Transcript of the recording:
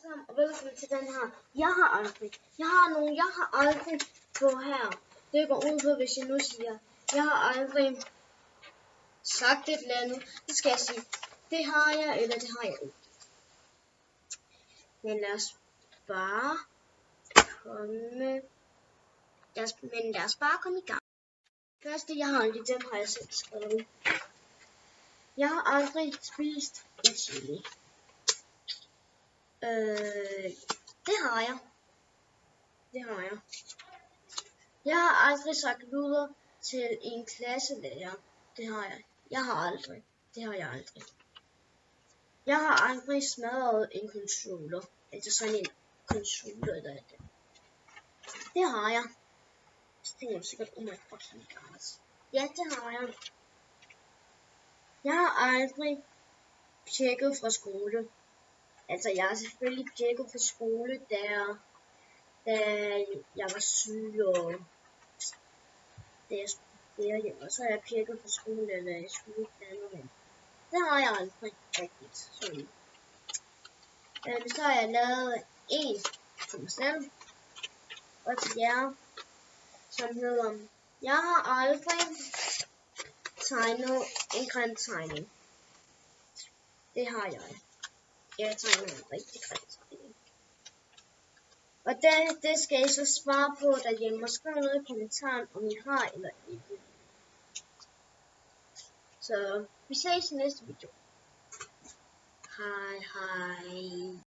sammen, og velkommen til den her. Jeg har aldrig på her. Det går ud på, hvis jeg nu siger, jeg har aldrig sagt et eller andet. Så skal jeg sige, det har jeg, eller det har jeg ikke. Men lad os bare komme i gang. Første, jeg har aldrig, den har jeg selv skrevet. Jeg har aldrig spist en chili. Det har jeg. Jeg har aldrig sagt luder til en klasselærer. Det har jeg. Det har jeg aldrig. Jeg har aldrig smadret en controller. Altså sådan en controller der. Det har jeg. Så tænker jeg sikkert, oh my fucking god. Ja, det har jeg. Jeg har aldrig tjekket fra skole. Altså, jeg har selvfølgelig tjekket fra skole, da jeg var syg, og da jeg studerede hjemme. Og så har jeg tjekket fra skole, da jeg skulle uddanne. Det har jeg aldrig rigtigt. Så har jeg lavet en til mig selv, og til jer, som hedder, jeg har aldrig tegnet en grim tegning. Det har jeg. Jeg tegner en rigtig grim tegning. Og det skal I så svare på derhjemme, og skrive noget i kommentaren, om I har eller ikke. Så vi ses i næste video. Hej hej.